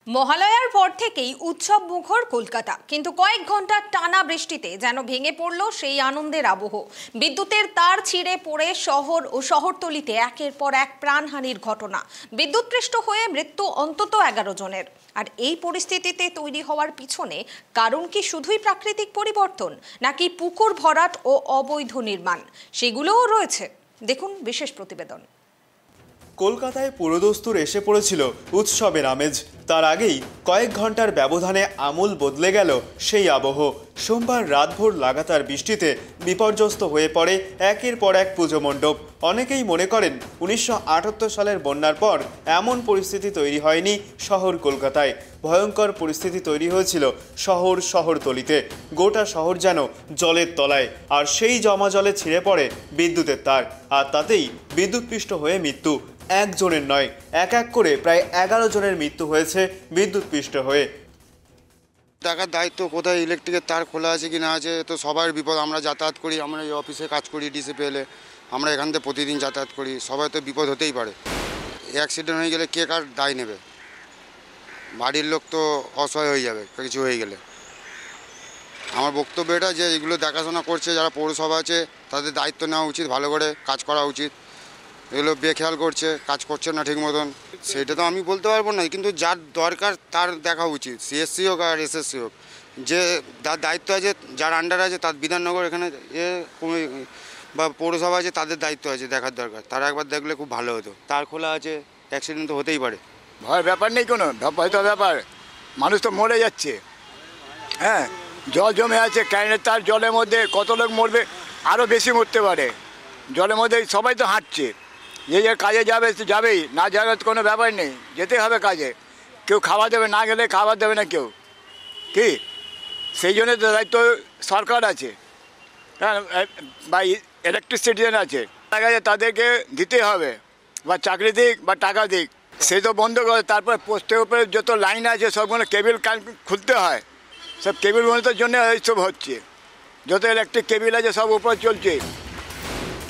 মহালয়ার পর থেকেই উৎসব মুখর কলকাতা, কিন্তু কয়েক ঘন্টার টানা বৃষ্টিতে যেন ভেঙে পড়ল সেই আনন্দের আবহ। বিদ্যুতের তার ছিঁড়ে পড়ে শহর ও শহরতলিতে একের পর এক প্রাণহানির ঘটনা। বিদ্যুৎপৃষ্ট হয়ে মৃত্যু অন্তত 11 জনের। আর এই পরিস্থিতিতে তৈরি হওয়ার পিছনে কারণ কি শুধুই প্রাকৃতিক পরিবর্তন, নাকি পুকুর ভরাট ও অবৈধ নির্মাণ? সেগুলোও রয়েছে। দেখুন বিশেষ প্রতিবেদন। কলকাতায় পুরোদস্তুর এসে পড়েছিল উৎসবের আমেজ। তার আগেই কয়েক ঘন্টার ব্যবধানে আমূল বদলে গেল সেই আবহ। সোমবার রাতভর লাগাতার বৃষ্টিতে বিপর্যস্ত হয়ে পড়ে একের পর এক পুজো মণ্ডপ। অনেকেই মনে করেন 1978 সালের বন্যার পর এমন পরিস্থিতি তৈরি হয়নি শহর কলকাতায়। ভয়ঙ্কর পরিস্থিতি তৈরি হয়েছিল শহরতলিতে। গোটা শহর যেন জলের তলায়, আর সেই জমা জলে ছিঁড়ে পড়ে বিদ্যুতের তার, আর তাতেই বিদ্যুৎপৃষ্ট হয়ে মৃত্যু। একজনের নয়, এক এক করে প্রায় 11 জনের মৃত্যু হয়েছে বিদ্যুৎপৃষ্ট হয়ে। দেখার দায়িত্ব কোথায় ইলেকট্রিকের তার খোলা আছে কি না আছে, তো সবার বিপদ। আমরা যাতায়াত করি, আমরা এই অফিসে কাজ করি ডিসিপিএলে, আমরা এখান থেকে প্রতিদিন যাতায়াত করি। সবাই তো বিপদ হতেই পারে। অ্যাক্সিডেন্ট হয়ে গেলে কে কার দায় নেবে? বাড়ির লোক তো অসহায় হয়ে যাবে কিছু হয়ে গেলে। আমার বক্তব্য এটা যে এগুলো দেখাশোনা করছে যারা পৌরসভা আছে, তাদের দায়িত্ব নেওয়া উচিত, ভালো করে কাজ করা উচিত। এগুলো বেখেয়াল করছে, কাজ করছে না ঠিক মতন, সেটা তো আমি বলতে পারবো না, কিন্তু যার দরকার তার দেখা উচিত। সিএসসি হোক আর এসএসসি হোক, যে যার দায়িত্ব আছে, যার আন্ডার আছে, তার বিধাননগর এখানে বা পৌরসভা আছে, তাদের দায়িত্ব আছে, দেখার দরকার। তারা একবার দেখলে খুব ভালো হতো। তার খোলা আছে, অ্যাক্সিডেন্ট তো হতেই পারে। ভয়ের ব্যাপার নেই, কোনো হয়তো ব্যাপার, মানুষ তো মরে যাচ্ছে। হ্যাঁ, জল জমে আছে, কারেন্টের তার জলের মধ্যে, কত লোক মরবে, আরও বেশি মরতে পারে। জলের মধ্যে সবাই তো হাঁটছে, যে কাজে যাবে যাবেই, না যাবে কোনো ব্যাপার নেই, যেতে হবে কাজে। কেউ খাবার দেবে, না গেলে খাবার দেবে না কেউ, কি? সেই জন্য তো দায়িত্ব সরকার আছে, হ্যাঁ, বা ইলেকট্রিসিটিয়ান আছে, তাদেরকে দিতে হবে, বা চাকরি দিক বা টাকা দিক। সে তো বন্ধ করে, তারপরে পোস্টের উপরে যত লাইন আছে সবগুলো কেবিল খুলতে হয়। সব কেবিলগুলোর জন্য এইসব হচ্ছে, যত ইলেকট্রিক কেবিল আছে সব উপর চলছে।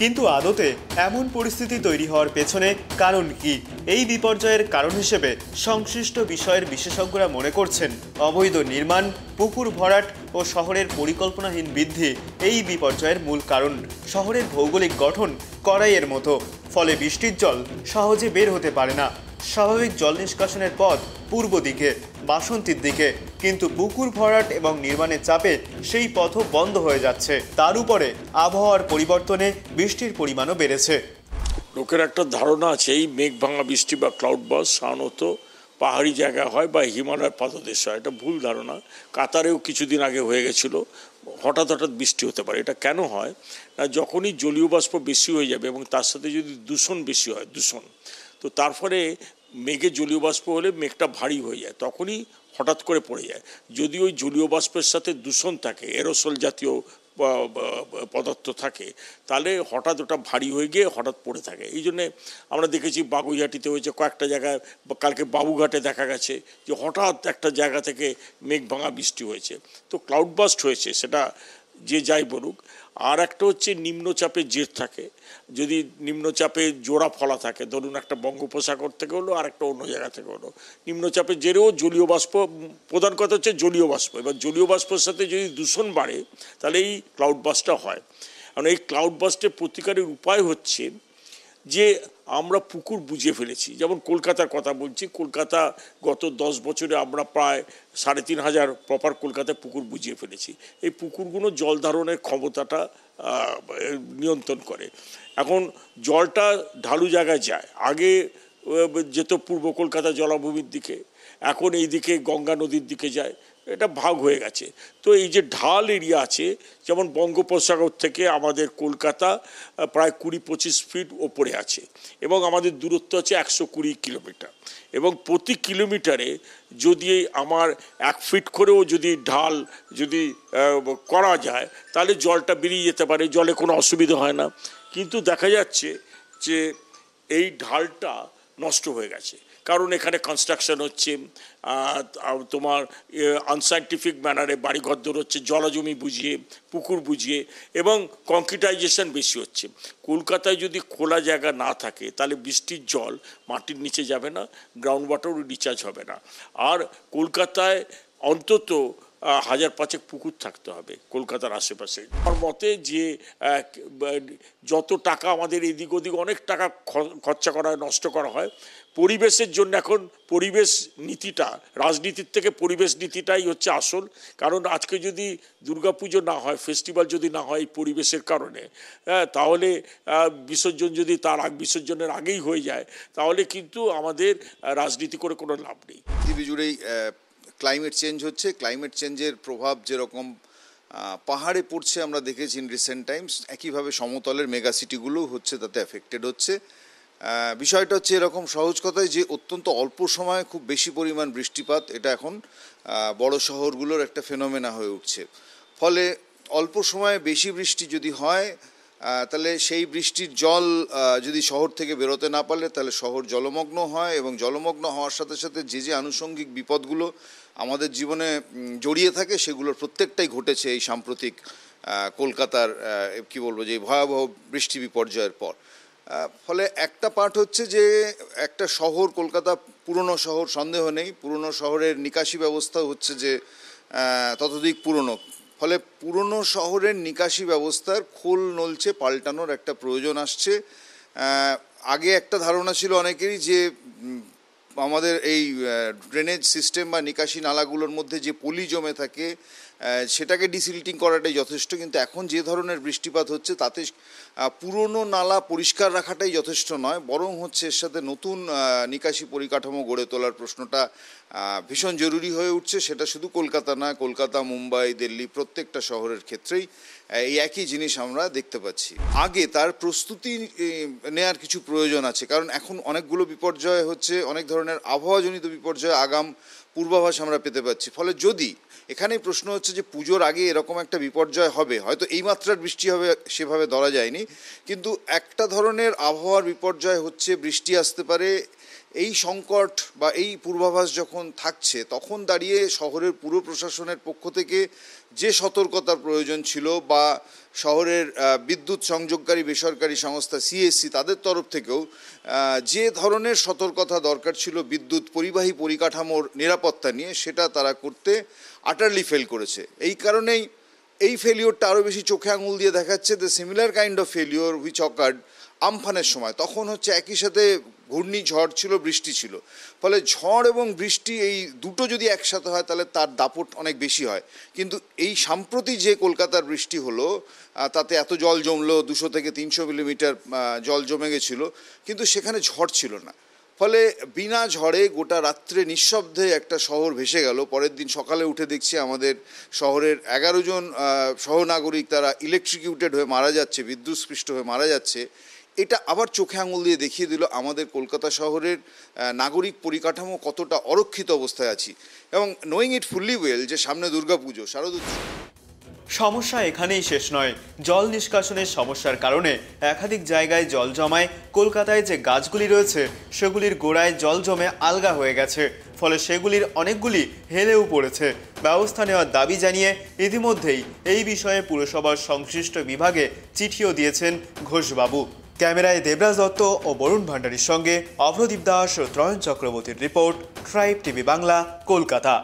কিন্তু আদতে এমন পরিস্থিতি তৈরি হওয়ার পেছনে কারণ কি? এই বিপর্যয়ের কারণ হিসেবে সংশ্লিষ্ট বিষয়ের বিশেষজ্ঞরা মনে করছেন অবৈধ নির্মাণ, পুকুর ভরাট ও শহরের পরিকল্পনাহীন বৃদ্ধি এই বিপর্যয়ের মূল কারণ। শহরের ভৌগোলিক গঠন কড়াইয়ের মতো, ফলে বৃষ্টির জল সহজে বের হতে পারে না। স্বাভাবিক জল নিষ্কাশনের পথ পূর্ব দিকে, বাসন্তীর দিকে, কিন্তু পুকুর ভরাট এবং নির্মাণের চাপে সেই পথও বন্ধ হয়ে যাচ্ছে। তার উপরে আবহাওয়ার পরিবর্তনে বৃষ্টির পরিমাণও বেড়েছে। লোকের একটা ধারণা আছে এই মেঘ ভাঙা বৃষ্টি বা ক্লাউড বাস সাধারণত পাহাড়ি জায়গা হয় বা হিমালয়ের পাদদেশ হয়। এটা ভুল ধারণা। কাতারেও কিছুদিন আগে হয়ে গেছিলো, হঠাৎ বৃষ্টি হতে পারে। এটা কেন হয় না, যখনই জলীয় বাষ্প বেশি হয়ে যাবে এবং তার সাথে যদি দূষণ বেশি হয়, তো তার ফলে মেঘে জলীয় বাষ্প হলে মেঘটা ভারী হয়ে যায়, তখনই হঠাৎ করে পড়ে যায়। যদি ওই জলীয় বাষ্পের সাথে দূষণ থাকে, এরোসল জাতীয় পদার্থ থাকে, তাহলে হঠাৎ ওটা ভারী হয়ে গিয়ে হঠাৎ পড়ে থাকে। এই জন্যে আমরা দেখেছি বাগুইহাটিতে হয়েছে, কয়েকটা জায়গায়, কালকে বাবুঘাটে দেখা গেছে যে হঠাৎ একটা জায়গা থেকে মেঘ ভাঙা বৃষ্টি হয়েছে। তো ক্লাউড বাস্ট হয়েছে, সেটা যে যাই বলুক। আর একটা হচ্ছে নিম্নচাপের জের থাকে। যদি নিম্নচাপে জোড়া ফলা থাকে, ধরুন একটা বঙ্গোপসাগর থেকে হলো আর একটা অন্য জায়গা থেকে হলো, নিম্নচাপের জেরেও জলীয় বাষ্প, প্রধান কথা হচ্ছে জলীয় বাষ্প। এবার জলীয় বাষ্পের সাথে যদি দূষণ বাড়ে তাহলে এই ক্লাউড বাস্টটা হয়। কারণ এই ক্লাউড বাস্টের প্রতিকারের উপায় হচ্ছে যে আমরা পুকুর বুঝিয়ে ফেলেছি। যেমন কলকাতার কথা বলছি, কলকাতা গত 10 বছরে আমরা প্রায় 3500 প্রপার কলকাতায় পুকুর বুঝিয়ে ফেলেছি। এই পুকুরগুলো জল ধারণের ক্ষমতাটা নিয়ন্ত্রণ করে। এখন জলটা ঢালু জায়গায় যায়, আগে যেত পূর্ব কলকাতা জলাভূমির দিকে, এখন এই দিকে গঙ্গা নদীর দিকে যায়, এটা ভাগ হয়ে গেছে। তো এই যে ঢাল এরিয়া আছে, যেমন বঙ্গোপসাগর থেকে আমাদের কলকাতা প্রায় 20-25 ফিট ওপরে আছে এবং আমাদের দূরত্ব আছে 120 কিলোমিটার, এবং প্রতি কিলোমিটারে যদি আমার 1 ফিট করেও যদি ঢাল যদি করা যায় তাহলে জলটা বেরিয়ে যেতে পারে, জলে কোনো অসুবিধা হয় না। কিন্তু দেখা যাচ্ছে যে এই ঢালটা নষ্ট হয়ে গেছে। কারণ এখানে কনস্ট্রাকশন হচ্ছে, তোমার আনসাইন্টিফিক ম্যানারে বাড়িঘর হচ্ছে, জলাজমি বুঝিয়ে, পুকুর বুঝিয়ে, এবং কংক্রিটাইজেশন বেশি হচ্ছে। কলকাতায় যদি খোলা জায়গা না থাকে তাহলে বৃষ্টির জল মাটির নিচে যাবে না, গ্রাউন্ড ওয়াটারও রিচার্জ হবে না। আর কলকাতায় অন্তত 1000-5 পুকুর থাকতে হবে কলকাতার আশেপাশে। আমার মতে যে যত টাকা আমাদের এদিক ওদিক অনেক টাকা খরচা করা হয়, নষ্ট করা হয় পরিবেশের জন্য, এখন পরিবেশ নীতিটা, রাজনীতির থেকে পরিবেশ নীতিটাই হচ্ছে আসল। কারণ আজকে যদি দুর্গাপুজো না হয়, ফেস্টিভ্যাল যদি না হয় এই পরিবেশের কারণে, তাহলে বিসর্জন যদি তার বিসর্জনের আগেই হয়ে যায়, তাহলে কিন্তু আমাদের রাজনীতি করে কোনো লাভ নেই। পৃথিবী জুড়েই ক্লাইমেট চেঞ্জ হচ্ছে, ক্লাইমেট চেঞ্জের প্রভাব যেরকম পাহাড়ে পড়ছে আমরা দেখেছি ইন রিসেন্ট টাইমস, একইভাবে সমতলের মেগা সিটিগুলো হচ্ছে, তাতে এফেক্টেড হচ্ছে। বিষয়টা হচ্ছে এরকম, সহজ কথায়, যে অত্যন্ত অল্প সময়ে খুব বেশি পরিমাণ বৃষ্টিপাত, এটা এখন বড় শহরগুলোর একটা ফেনোমেনা হয়ে উঠছে। ফলে অল্প সময়ে বেশি বৃষ্টি যদি হয়, তাহলে সেই বৃষ্টির জল যদি শহর থেকে বেরোতে না পারলে তাহলে শহর জলমগ্ন হয়, এবং জলমগ্ন হওয়ার সাথে সাথে যে আনুষঙ্গিক বিপদগুলো আমাদের জীবনে জড়িয়ে থাকে সেগুলোর প্রত্যেকটাই ঘটেছে এই সাম্প্রতিক কলকাতার কি বলবো যে ভয়াবহ বৃষ্টি বিপর্যয়ের পর। ফলে একটা পার্ট হচ্ছে যে একটা শহর, কলকাতা পুরনো শহর, সন্দেহ নেই, পুরনো শহরের নিকাশি ব্যবস্থা হচ্ছে যে ততোধিক পুরনো। ফলে পুরনো শহরের নিকাশি ব্যবস্থার খোল নলচে পাল্টানোর একটা প্রয়োজন আসছে। আগে একটা ধারণা ছিল অনেকেরই যে আমাদের এই ড্রেনেজ সিস্টেম বা নিকাশি নালাগুলোর মধ্যে যে পলি জমে থাকে সেটাকে ডিসিল্টিং করাটাই যথেষ্ট, কিন্তু এখন যে ধরনের বৃষ্টিপাত হচ্ছে তাতে পুরনো নালা পরিষ্কার রাখাটাই যথেষ্ট নয়, বরং হচ্ছে এর সাথে নতুন নিকাশি পরিকাঠামো গড়ে তোলার প্রশ্নটা ভীষণ জরুরি হয়ে উঠছে। সেটা শুধু কলকাতা নয়, কলকাতা, মুম্বাই, দিল্লি প্রত্যেকটা শহরের ক্ষেত্রেই এই একই জিনিস আমরা দেখতে পাচ্ছি। আগে তার প্রস্তুতি নেওয়ার কিছু প্রয়োজন আছে, কারণ এখন অনেকগুলো বিপর্যয় হচ্ছে, অনেক ধরনের আবহাওয়াজনিত বিপর্যয় আগাম পূর্বাভাস আমরা পেতে পাচ্ছি। ফলে যদি এখানেই প্রশ্ন হচ্ছে যে পুজোর আগে এরকম একটা বিপর্যয় হবে, হয়তো এই মাত্রার বৃষ্টি হবে সেভাবে ধরা যায়নি, কিন্তু একটা ধরনের আবহাওয়ার বিপর্যয় হচ্ছে, বৃষ্টি আসতে পারে, এই সংকট বা এই পূর্বাভাস যখন থাকছে তখন দাঁড়িয়ে শহরের পুর প্রশাসনের পক্ষ থেকে যে সতর্কতার প্রয়োজন ছিল, বা শহরের বিদ্যুৎ সংযোগকারী বেসরকারি সংস্থা সিএসসি তাদের তরফ থেকেও যে ধরনের সতর্কতা দরকার ছিল বিদ্যুৎ পরিবাহী পরিকাঠামোর নিরাপত্তা নিয়ে, সেটা তারা করতে আটারলি ফেল করেছে। এই কারণেই এই ফেলিওরটা আরও বেশি চোখে আঙুল দিয়ে দেখাচ্ছে। The similar kind of failure which occurred আমফানের সময়, তখন হচ্ছে একই সাথে ঘূর্ণিঝড় ছিল, বৃষ্টি ছিল। ফলে ঝড় এবং বৃষ্টি এই দুটো যদি একসাথে হয় তাহলে তার দাপট অনেক বেশি হয়। কিন্তু এই সাম্প্রতি যে কলকাতার বৃষ্টি হলো তাতে এত জল জমলো, 200 থেকে 300 মিলিমিটার জল জমে গেছিলো, কিন্তু সেখানে ঝড় ছিল না। ফলে বিনা ঝড়ে গোটা রাত্রে নিঃশব্দে একটা শহর ভেসে গেল। পরের দিন সকালে উঠে দেখছি আমাদের শহরের 11 জন সহনাগরিক তারা ইলেকট্রিকিউটেড হয়ে মারা যাচ্ছে, বিদ্যুৎস্পৃষ্ট হয়ে মারা যাচ্ছে। এটা আবার চোখে আঙুল দিয়ে দেখিয়ে দিল আমাদের কলকাতা শহরের নাগরিক পরিকাঠামো কতটা অরক্ষিত অবস্থায় আছি, এবং নোয়িং ইট ফুললি ওয়েল যে সামনে দুর্গাপুজো, শারদোৎসব। সমস্যা এখানেই শেষ নয়। জল নিষ্কাশনের সমস্যার কারণে একাধিক জায়গায় জল জমায়। কলকাতায় যে গাছগুলি রয়েছে সেগুলির গোড়ায় জল জমে আলগা হয়ে গেছে, ফলে সেগুলির অনেকগুলি হেলেও পড়েছে। ব্যবস্থা নেওয়ার দাবি জানিয়ে ইতিমধ্যেই এই বিষয়ে পুরসভার সংশ্লিষ্ট বিভাগে চিঠিও দিয়েছেন ঘোষবাবু। ক্যামেরায় দেবরাজ দত্ত ও বরুণ ভান্ডারীর সঙ্গে অভ্রদীপ দাস ও ত্রয়ন চক্রবর্তীর report, tribe TV Bangla, Kolkata.